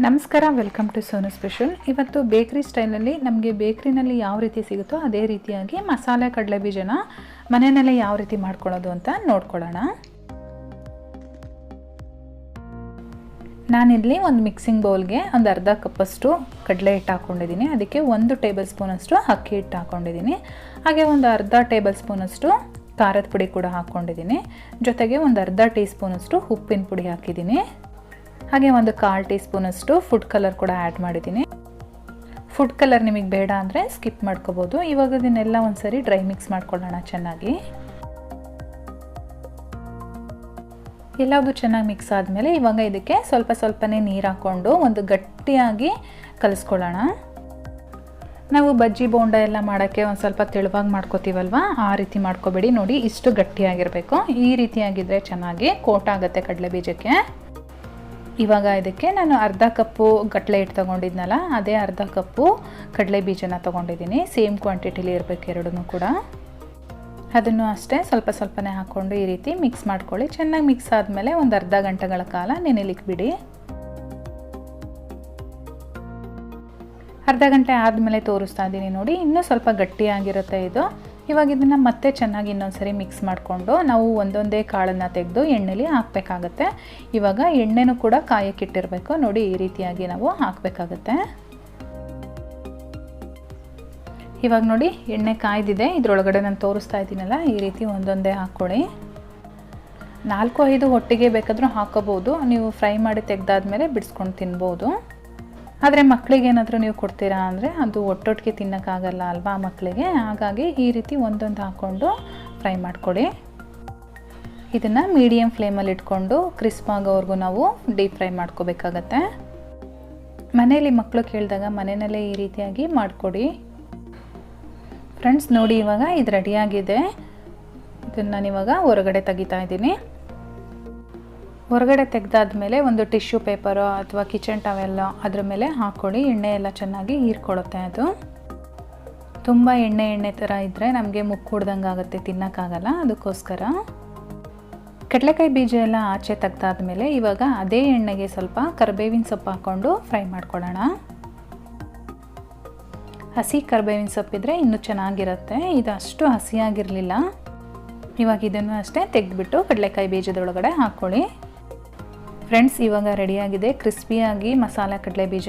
ನಮಸ್ಕಾರ, welcome to Sonu special. ಇವತ್ತು ಬೇಕ್ರಿ ಸ್ಟೈಲಲ್ಲಿ ನಮಗೆ ಬೇಕ್ರಿನಲ್ಲಿ ಯಾವ ರೀತಿ ಸಿಗುತ್ತೋ ಅದೇ ರೀತಿಯಾಗಿ ಮಸಾಲೆ ಕಡಲೆ ಬೀಜನ ಮನೆಯಲ್ಲೇ ಯಾವ ರೀತಿ ಮಾಡ್ಕೊಳ್ಳೋದು ಅಂತ ನೋಡ್ಕೊಳ್ಳೋಣ. ನಾನಿಲ್ಲಿ ಒಂದು ಮಿಕ್ಸಿಂಗ್ ಬೌಲ್ಗೆ ಒಂದು ಅರ್ಧ ಕಪ್ಪಷ್ಟು ಕಡಲೆ ಹಿಟ್ಟು ಹಾಕ್ಕೊಂಡಿದ್ದೀನಿ. ಅದಕ್ಕೆ 1 ಟೇಬಲ್ ಸ್ಪೂನಷ್ಟು ಅಕ್ಕಿ ಹಿಟ್ಟು ಹಾಕ್ಕೊಂಡಿದ್ದೀನಿ. ಹಾಗೆ ಒಂದು ಅರ್ಧ ಟೇಬಲ್ ಸ್ಪೂನಷ್ಟು ಖಾರದ ಪುಡಿ ಕೂಡ ಹಾಕ್ಕೊಂಡಿದ್ದೀನಿ. ಜೊತೆಗೆ ಒಂದು ಅರ್ಧ ಟೀ ಸ್ಪೂನಷ್ಟು ಉಪ್ಪಿನ ಪುಡಿ ಹಾಕಿದ್ದೀನಿ. ಹಾಗೆ ಒಂದು 1/4 ಟೀ ಸ್ಪೂನಷ್ಟು ಫುಡ್ ಕಲರ್ ಕೂಡ ಆ್ಯಡ್ ಮಾಡಿದ್ದೀನಿ. ಫುಡ್ ಕಲರ್ ನಿಮಗೆ ಬೇಡ ಅಂದರೆ ಸ್ಕಿಪ್ ಮಾಡ್ಕೋಬೋದು. ಇವಾಗ ಇದನ್ನೆಲ್ಲ ಒಂದ್ಸರಿ ಡ್ರೈ ಮಿಕ್ಸ್ ಮಾಡ್ಕೊಳ್ಳೋಣ ಚೆನ್ನಾಗಿ. ಎಲ್ಲವೂ ಚೆನ್ನಾಗಿ ಮಿಕ್ಸ್ ಆದಮೇಲೆ ಇವಾಗ ಇದಕ್ಕೆ ಸ್ವಲ್ಪನೇ ನೀರು ಹಾಕ್ಕೊಂಡು ಒಂದು ಗಟ್ಟಿಯಾಗಿ ಕಲಿಸ್ಕೊಳ್ಳೋಣ. ನಾವು ಬಜ್ಜಿ ಬೋಂಡ ಎಲ್ಲ ಮಾಡೋಕ್ಕೆ ಒಂದು ಸ್ವಲ್ಪ ತೆಳುವಾಗಿ ಮಾಡ್ಕೋತೀವಲ್ವ, ಆ ರೀತಿ ಮಾಡ್ಕೋಬೇಡಿ. ನೋಡಿ, ಇಷ್ಟು ಗಟ್ಟಿಯಾಗಿರಬೇಕು. ಈ ರೀತಿಯಾಗಿದ್ದರೆ ಚೆನ್ನಾಗಿ ಕೋಟ್ ಆಗುತ್ತೆ ಕಡಲೆ ಬೀಜಕ್ಕೆ. ಇವಾಗ ಇದಕ್ಕೆ ನಾನು ಅರ್ಧ ಕಪ್ಪು ಗಟ್ಲೆ ಹಿಟ್ಟು ತೊಗೊಂಡಿದ್ನಲ್ಲ, ಅದೇ ಅರ್ಧ ಕಪ್ಪು ಕಡಲೆ ಬೀಜನ ತೊಗೊಂಡಿದ್ದೀನಿ. ಸೇಮ್ ಕ್ವಾಂಟಿಟಿಲಿ ಇರಬೇಕು ಎರಡೂ ಕೂಡ. ಅದನ್ನು ಅಷ್ಟೇ ಸ್ವಲ್ಪನೇ ಹಾಕ್ಕೊಂಡು ಈ ರೀತಿ ಮಿಕ್ಸ್ ಮಾಡ್ಕೊಳ್ಳಿ. ಚೆನ್ನಾಗಿ ಮಿಕ್ಸ್ ಆದಮೇಲೆ ಒಂದು ಅರ್ಧ ಗಂಟೆಗಳ ಕಾಲ ನೆನೆಲಿಕ್ಕೆ ಬಿಡಿ. ಅರ್ಧ ಗಂಟೆ ಆದಮೇಲೆ ತೋರಿಸ್ತಾ ಇದ್ದೀನಿ ನೋಡಿ, ಇನ್ನೂ ಸ್ವಲ್ಪ ಗಟ್ಟಿಯಾಗಿರುತ್ತೆ ಇದು. ಇವಾಗ ಇದನ್ನು ಮತ್ತೆ ಚೆನ್ನಾಗಿ ಇನ್ನೊಂದ್ಸರಿ ಮಿಕ್ಸ್ ಮಾಡಿಕೊಂಡು ನಾವು ಒಂದೊಂದೇ ಕಾಳನ್ನು ತೆಗೆದು ಎಣ್ಣೆಲಿ ಹಾಕಬೇಕಾಗತ್ತೆ. ಇವಾಗ ಎಣ್ಣೆನೂ ಕೂಡ ಕಾಯಕ್ಕಿಟ್ಟಿರಬೇಕು. ನೋಡಿ, ಈ ರೀತಿಯಾಗಿ ನಾವು ಹಾಕಬೇಕಾಗತ್ತೆ. ಇವಾಗ ನೋಡಿ, ಎಣ್ಣೆ ಕಾಯ್ದಿದೆ. ಇದರೊಳಗಡೆ ನಾನು ತೋರಿಸ್ತಾ ಇದ್ದೀನಲ್ಲ, ಈ ರೀತಿ ಒಂದೊಂದೇ ಹಾಕ್ಕೊಳ್ಳಿ. 4-5 ಒಟ್ಟಿಗೆ ಬೇಕಾದರೂ ಹಾಕೋಬೋದು. ನೀವು ಫ್ರೈ ಮಾಡಿ ತೆಗೆದಾದ್ಮೇಲೆ ಬಿಡಿಸ್ಕೊಂಡು ತಿನ್ಬೋದು. ಆದರೆ ಮಕ್ಕಳಿಗೆ ಏನಾದರೂ ನೀವು ಕೊಡ್ತೀರಾ ಅಂದರೆ ಅದು ಒಟ್ಟೊಟ್ಟಿಗೆ ತಿನ್ನೋಕ್ಕಾಗಲ್ಲ ಅಲ್ವಾ ಮಕ್ಕಳಿಗೆ. ಹಾಗಾಗಿ ಈ ರೀತಿ ಒಂದೊಂದು ಹಾಕ್ಕೊಂಡು ಫ್ರೈ ಮಾಡ್ಕೊಳ್ಳಿ. ಇದನ್ನು ಮೀಡಿಯಮ್ ಫ್ಲೇಮಲ್ಲಿ ಇಟ್ಕೊಂಡು ಕ್ರಿಸ್ಪ್ ಆಗೋವರೆಗೂ ನಾವು ಡೀಪ್ ಫ್ರೈ ಮಾಡ್ಕೋಬೇಕಾಗತ್ತೆ. ಮನೆಯಲ್ಲಿ ಮಕ್ಕಳು ಕೇಳಿದಾಗ ಮನೆಯಲ್ಲೇ ಈ ರೀತಿಯಾಗಿ ಮಾಡಿಕೊಡಿ. ಫ್ರೆಂಡ್ಸ್ ನೋಡಿ, ಇವಾಗ ಇದು ರೆಡಿಯಾಗಿದೆ. ಇದನ್ನು ನಾನು ಇವಾಗ ಹೊರಗಡೆ ತೆಗಿತಾ ಇದ್ದೀನಿ. ಹೊರಗಡೆ ತೆಗೆದಾದ್ಮೇಲೆ ಒಂದು ಟಿಶ್ಯೂ ಪೇಪರೋ ಅಥವಾ ಕಿಚನ್ ಟವೆಲ್ಲೋ ಅದ್ರ ಮೇಲೆ ಹಾಕ್ಕೊಳ್ಳಿ. ಎಣ್ಣೆ ಎಲ್ಲ ಚೆನ್ನಾಗಿ ಹೀರ್ಕೊಳ್ಳುತ್ತೆ. ಅದು ತುಂಬ ಎಣ್ಣೆ ಥರ ಇದ್ದರೆ ನಮಗೆ ಮುಕ್ಕು ಹೊಡ್ದಂಗೆ ಆಗುತ್ತೆ, ತಿನ್ನೋಕ್ಕಾಗಲ್ಲ. ಅದಕ್ಕೋಸ್ಕರ ಕಡಲೆಕಾಯಿ ಬೀಜ ಎಲ್ಲ ಆಚೆ ತೆಗೆದಾದ್ಮೇಲೆ ಇವಾಗ ಅದೇ ಎಣ್ಣೆಗೆ ಸ್ವಲ್ಪ ಕರಿಬೇವಿನ ಸೊಪ್ಪು ಹಾಕ್ಕೊಂಡು ಫ್ರೈ ಮಾಡ್ಕೊಳ್ಳೋಣ. ಹಸಿ ಕರಿಬೇವಿನ ಸೊಪ್ಪಿದ್ರೆ ಇನ್ನೂ ಚೆನ್ನಾಗಿರುತ್ತೆ. ಇದು ಅಷ್ಟು ಹಸಿಯಾಗಿರಲಿಲ್ಲ. ಇವಾಗ ಇದನ್ನು ಅಷ್ಟೇ ತೆಗೆದುಬಿಟ್ಟು ಕಡಲೆಕಾಯಿ ಬೀಜದೊಳಗಡೆ ಹಾಕ್ಕೊಳ್ಳಿ. ಫ್ರೆಂಡ್ಸ್, ಇವಾಗ ರೆಡಿಯಾಗಿದೆ ಕ್ರಿಸ್ಪಿಯಾಗಿ ಮಸಾಲ ಕಡಲೆ ಬೀಜ.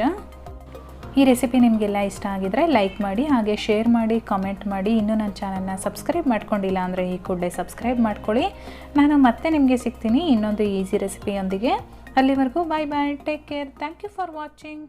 ಈ ರೆಸಿಪಿ ನಿಮಗೆಲ್ಲ ಇಷ್ಟ ಆಗಿದ್ರೆ ಲೈಕ್ ಮಾಡಿ, ಹಾಗೆ ಶೇರ್ ಮಾಡಿ, ಕಾಮೆಂಟ್ ಮಾಡಿ. ಇನ್ನೂ ನನ್ನ ಚಾನಲ್ನ ಸಬ್ಸ್ಕ್ರೈಬ್ ಮಾಡ್ಕೊಂಡಿಲ್ಲ ಅಂದರೆ ಈ ಕೂಡಲೇ ಸಬ್ಸ್ಕ್ರೈಬ್ ಮಾಡ್ಕೊಳ್ಳಿ. ನಾನು ಮತ್ತೆ ನಿಮಗೆ ಸಿಗ್ತೀನಿ ಇನ್ನೊಂದು ಈಸಿ ರೆಸಿಪಿಯೊಂದಿಗೆ. ಅಲ್ಲಿವರೆಗೂ bye bye, take care, thank you for watching.